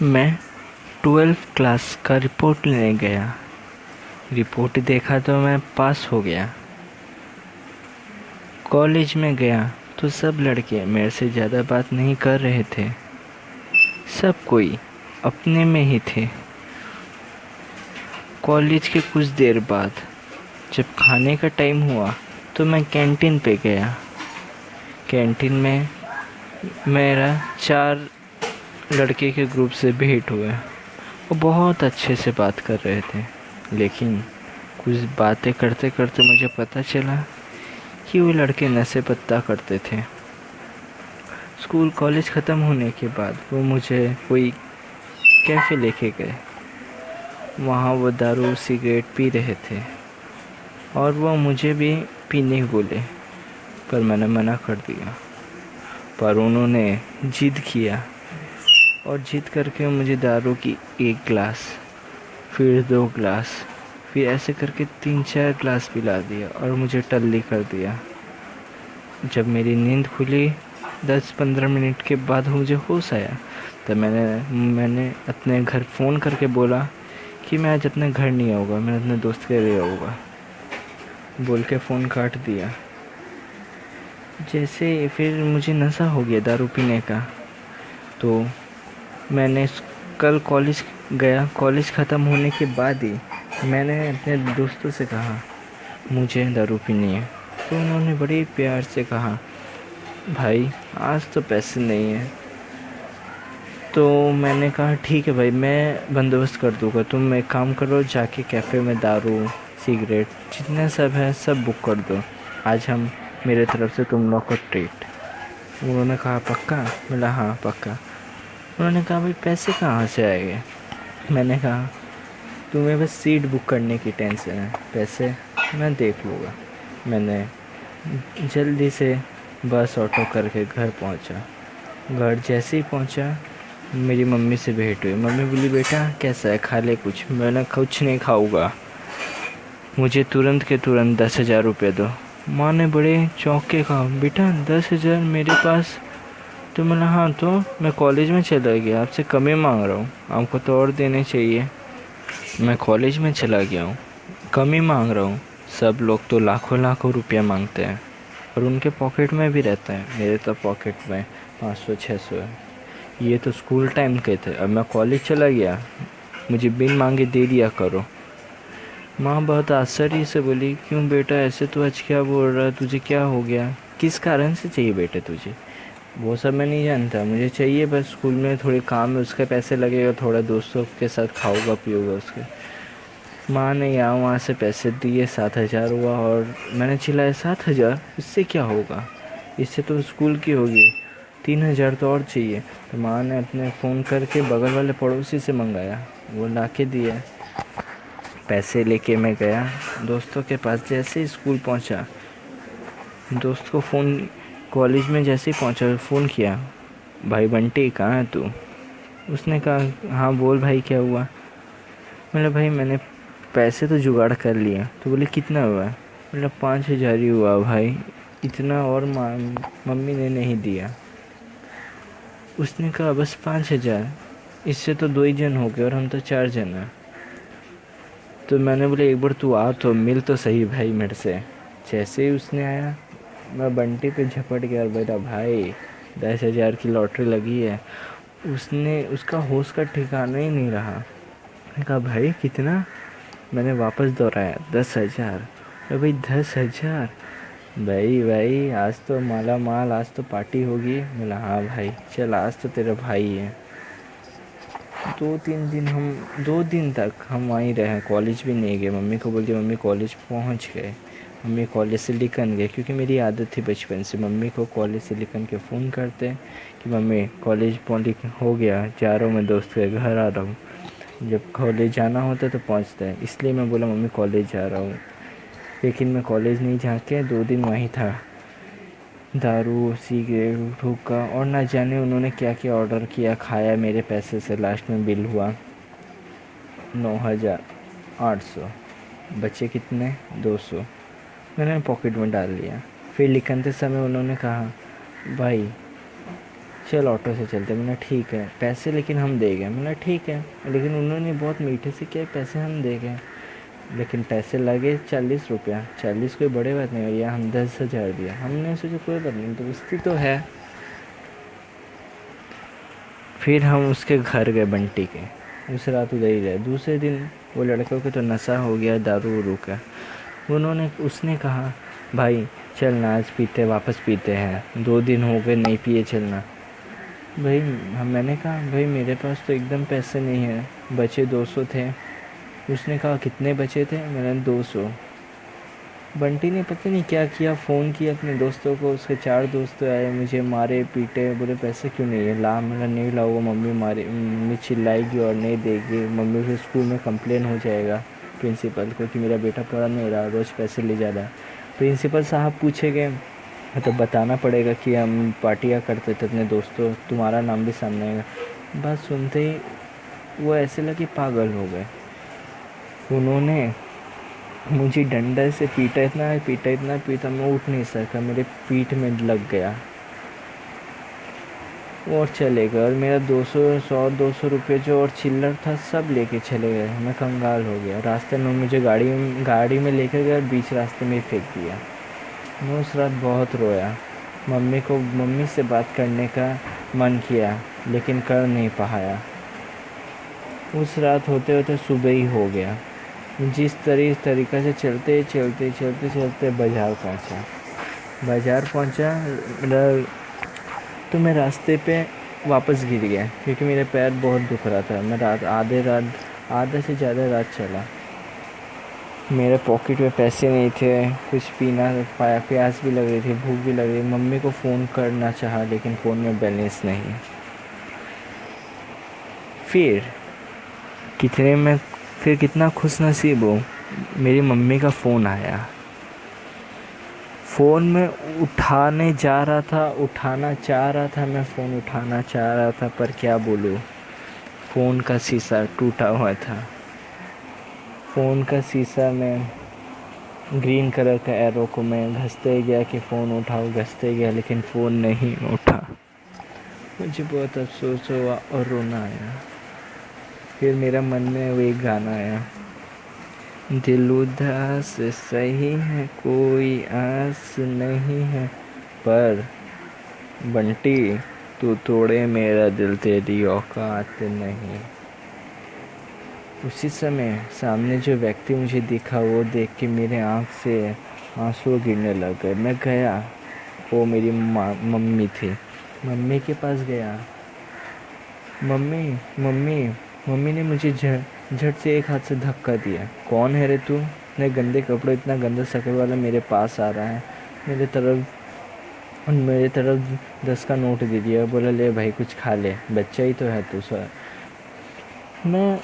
मैं 12th class का report लेने गया। रिपोर्ट देखा तो मैं पास हो गया। कॉलेज में गया तो सब लड़के मेरे से ज़्यादा बात नहीं कर रहे थे। सब कोई अपने में ही थे। कॉलेज के कुछ देर बाद जब खाने का टाइम हुआ तो मैं कैंटीन पे गया। कैंटीन में मेरा 4 लड़के के ग्रुप से भेंट हुए। वो बहुत अच्छे से बात कर रहे थे, लेकिन कुछ बातें करते करते मुझे पता चला कि वो लड़के नशे पत्ता करते थे। स्कूल कॉलेज ख़त्म होने के बाद वो मुझे कोई कैफ़े लेके गए। वहाँ वो दारू सिगरेट पी रहे थे और वो मुझे भी पीने बोले, पर मैंने मना कर दिया। पर उन्होंने जिद किया और जिद करके मुझे दारू की 1 गिलास, फिर 2 गिलास, फिर ऐसे करके 3-4 गिलास पिला दिया और मुझे टल्ली कर दिया। जब मेरी नींद खुली 10-15 मिनट के बाद मुझे होश आया, तब मैंने अपने घर फ़ोन करके बोला कि मैं आज अपने घर नहीं आऊँगा, मैं अपने दोस्त के लिए आऊँगा। बोल के फ़ोन काट दिया। जैसे फिर मुझे नशा हो गया दारू पीने का, तो मैंने कल कॉलेज गया। कॉलेज ख़त्म होने के बाद ही मैंने अपने दोस्तों से कहा मुझे दारू पीनी है, तो उन्होंने बड़े प्यार से कहा भाई आज तो पैसे नहीं है। तो मैंने कहा ठीक है भाई, मैं बंदोबस्त कर दूँगा, तुम एक काम करो, जाके कैफ़े में दारू सिगरेट जितना सब है सब बुक कर दो, आज हम मेरे तरफ से तुम लोग को ट्रीट। उन्होंने कहा पक्का? बोला हाँ पक्का। उन्होंने कहा भाई पैसे कहाँ से आएंगे? मैंने कहा तुम्हें बस सीट बुक करने की टेंशन है, पैसे मैं देख लूँगा। मैंने जल्दी से बस ऑटो करके घर पहुँचा। घर जैसे ही पहुँचा मेरी मम्मी से भेंट हुई। मम्मी बोली बेटा कैसा है, खा ले कुछ। मैंने कुछ नहीं खाऊंगा, मुझे तुरंत के तुरंत 10,000 रुपये दो। माँ ने बड़े चौंक के कहा बेटा 10,000 मेरे पास? तो मैंने हाँ, तो मैं कॉलेज में चला गया, आपसे कम ही मांग रहा हूँ, आपको तो और देने चाहिए। मैं कॉलेज में चला गया हूँ, कम ही मांग रहा हूँ। सब लोग तो लाखों लाखों रुपया मांगते हैं और उनके पॉकेट में भी रहता है, मेरे तो पॉकेट में 500-600 है। ये तो स्कूल टाइम के थे, अब मैं कॉलेज चला गया, मुझे बिन मांगे दे दिया करो। माँ बहुत आश्चर्य से बोली क्यों बेटा ऐसे तो आज क्या बोल रहा है, तुझे क्या हो गया, किस कारण से चाहिए बेटे तुझे? वो सब मैं नहीं जानता, मुझे चाहिए बस स्कूल में थोड़े काम है, उसके पैसे लगेगा, थोड़ा दोस्तों के साथ खाऊंगा पीऊँगा उसके। माँ ने यहाँ वहाँ से पैसे दिए, 7,000 हुआ और मैंने चिल्लाया 7,000? इससे क्या होगा, इससे तो स्कूल की होगी, 3,000 तो और चाहिए। तो माँ ने अपने फ़ोन करके बगल वाले पड़ोसी से मंगाया, वो ला के दिया। पैसे लेके मैं गया दोस्तों के पास। जैसे ही स्कूल पहुँचा, दोस्त को फ़ोन, कॉलेज में जैसे ही पहुँचा फ़ोन किया, भाई बंटी कहाँ है तू? उसने कहा हाँ बोल भाई क्या हुआ? बोला भाई मैंने पैसे तो जुगाड़ कर लिया। तो बोले कितना हुआ? बोला 5,000 ही हुआ भाई, इतना और मम्मी ने नहीं दिया। उसने कहा बस 5,000? इससे तो 2 ही जन हो गए और हम तो 4 जन हैं। तो मैंने बोले एक बार तू आ तो मिल तो सही भाई मेरे से। जैसे ही उसने आया मैं बंटी पे झपट गया और बोला भाई 10,000 की लॉटरी लगी है। उसका होश का ठिकाना ही नहीं रहा। मैंने कहा भाई कितना? मैंने वापस दोहराया 10,000। अरे भाई 10,000? भाई आज तो माला माल, आज तो पार्टी होगी। बोला हाँ भाई चल, आज तो तेरा भाई है। 2 दिन तक हम वहीं रहे, कॉलेज भी नहीं गए। मम्मी को बोल दिया, मम्मी कॉलेज पहुंच गए। मम्मी कॉलेज से लिखन गए, क्योंकि मेरी आदत थी बचपन से मम्मी को कॉलेज से लिखन के फ़ोन करते कि मम्मी कॉलेज हो गया, जा रहा हूँ मैं दोस्त के घर आ रहा हूँ। जब कॉलेज जाना होता तो पहुँचता है, इसलिए मैं बोला मम्मी कॉलेज जा रहा हूँ। लेकिन मैं कॉलेज नहीं जाके 2 दिन वहीं था। दारू सिगरेट हुक्का और ना जाने उन्होंने क्या क्या ऑर्डर किया, खाया मेरे पैसे से। लास्ट में बिल हुआ 9,800। बचे कितने? 200। मैंने पॉकेट में डाल लिया। फिर लिखते समय उन्होंने कहा भाई चल ऑटो से चलते। मैंने ठीक है, पैसे लेकिन हम देंगे। मैंने ठीक है, लेकिन उन्होंने बहुत मीठे से किया, पैसे हम देंगे, लेकिन पैसे लगे 40 रुपया। 40 कोई बड़ी बात नहीं भैया, हम 10,000 दिया। हमने सोचा कोई बात नहीं, दोस्ती तो है। फिर हम उसके घर गए बंटी के, उस रात उधर ही रहे। दूसरे दिन वो लड़कों को तो नशा हो गया दारू उरू का। उसने कहा भाई चलना आज पीते, वापस पीते हैं, 2 दिन हो गए नहीं पिए, चलना भाई। मैंने कहा भाई मेरे पास तो एकदम पैसे नहीं है, बचे 200 थे। उसने कहा कितने बचे थे? मैंने 200। बंटी ने पता नहीं क्या किया, फ़ोन किया अपने दोस्तों को, उसके 4 दोस्त आए, मुझे मारे पीटे, बोले पैसे क्यों नहीं है, ला। मैंने नहीं लाऊंगा, मम्मी चिल्लाएगी और नहीं देगी, मम्मी फिर स्कूल में कंप्लेन हो जाएगा प्रिंसिपल को कि मेरा बेटा पढ़ा नहीं रहा, रोज़ पैसे ले जा रहा है। प्रिंसिपल साहब पूछेंगे तो बताना पड़ेगा कि हम पार्टियाँ करते थे अपने दोस्तों, तुम्हारा नाम भी सामने आएगा। बात सुनते ही वो ऐसे लगे पागल हो गए। उन्होंने मुझे डंडे से इतना पीटा, मैं उठ नहीं सका, मेरे पीठ में लग गया और चले गए। और मेरा 200 रुपये जो और चिल्लर था सब लेके चले गए। मैं कंगाल हो गया। रास्ते में मुझे गाड़ी में लेकर गए और बीच रास्ते में ही फेंक दिया। मैं उस रात बहुत रोया। मम्मी से बात करने का मन किया लेकिन कर नहीं पाया। उस रात होते होते सुबह ही हो गया। जिस तरीक़े से चलते बाज़ार पहुंचा तो मैं रास्ते पे वापस गिर गया क्योंकि मेरे पैर बहुत दुख रहा था। मैं आधे से ज़्यादा रात चला। मेरे पॉकेट में पैसे नहीं थे, कुछ पीना पाया, प्यास भी लग रही थी, भूख भी लग रही। मम्मी को फ़ोन करना चाहा लेकिन फ़ोन में बैलेंस नहीं। फिर कितना खुश नसीब हूँ, मेरी मम्मी का फ़ोन आया। फ़ोन में उठाना चाह रहा था मैं फ़ोन उठाना चाह रहा था, पर क्या बोलूँ, फ़ोन का शीशा टूटा हुआ था। फ़ोन का शीशा में ग्रीन कलर का एरो को मैं घसते गया कि फ़ोन उठाओ, घसते गया लेकिन फ़ोन नहीं उठा। मुझे बहुत अफसोस हुआ और रोना आया। फिर मेरा मन में वो एक गाना आया, दिल उदास सही है कोई आस नहीं है, पर बंटी तू तोड़े मेरा दिल, तेरी औकात नहीं। उसी समय सामने जो व्यक्ति मुझे दिखा वो देख के मेरे आँख से आंसू गिरने लग गए। मैं गया, वो मेरी मम्मी थी। मम्मी के पास गया। मम्मी ने मुझे झट से एक हाथ से धक्का दिया। कौन है रे तू? इतने गंदे कपड़े, इतना गंदा शक्ल वाला मेरे पास आ रहा है। मेरे तरफ 10 का नोट दे दिया। बोला ले भाई कुछ खा ले, बच्चा ही तो है तू। सर मैं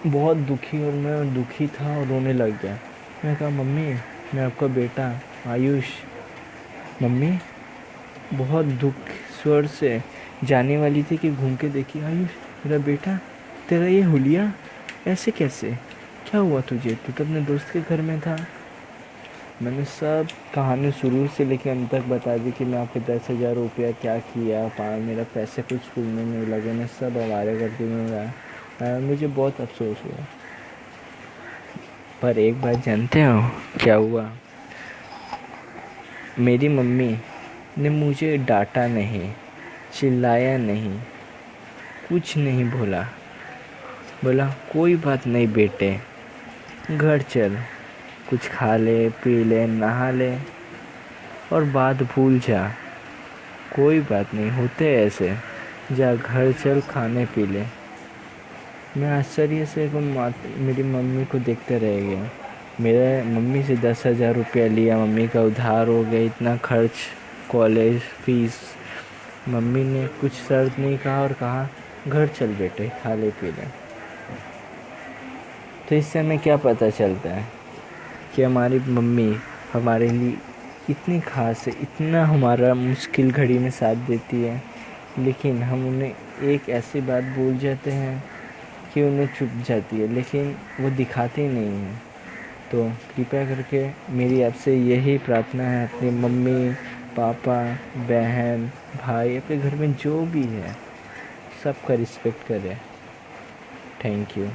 बहुत दुखी था और रोने लग गया। मैं कहा मम्मी मैं आपका बेटा आयुष। मम्मी बहुत दुख स्वर से जाने वाली थी कि घूम के देखी, आयुष मेरा बेटा, तेरा ये हुलिया ऐसे कैसे, क्या हुआ तुझे? तू तो अपने दोस्त के घर में था। मैंने सब कहानी शुरू से लेकर अंत तक बता दी कि मैं आपके 10,000 रुपया क्या किया, मेरा पैसे कुछ स्कूल में नहीं लगे, मैं सब हवाले करके में रहा। मुझे बहुत अफसोस हुआ। पर एक बात जानते हो क्या हुआ? मेरी मम्मी ने मुझे डांटा नहीं, चिल्लाया नहीं, कुछ नहीं बोला। बोला कोई बात नहीं बेटे, घर चल, कुछ खा ले, पी ले, नहा ले और बात भूल जा, कोई बात नहीं, होते ऐसे, जा घर चल, खाने पी ले। मैं आश्चर्य से मेरी मम्मी को देखते रह गया। मेरे मम्मी से 10,000 रुपया लिया, मम्मी का उधार हो गया, इतना खर्च, कॉलेज फीस। मम्मी ने कुछ शर्त नहीं कहा और कहा घर चल बेटे, खा ले पी ले। तो इससे हमें क्या पता चलता है कि हमारी मम्मी हमारे लिए इतनी खास है, इतना हमारा मुश्किल घड़ी में साथ देती है, लेकिन हम उन्हें एक ऐसी बात भूल जाते हैं कि उन्हें चुप जाती है, लेकिन वो दिखाते नहीं हैं। तो कृपया करके मेरी आपसे यही प्रार्थना है, अपनी मम्मी पापा, बहन, भाई, अपने घर में जो भी है सबका रिस्पेक्ट करें। Thank you.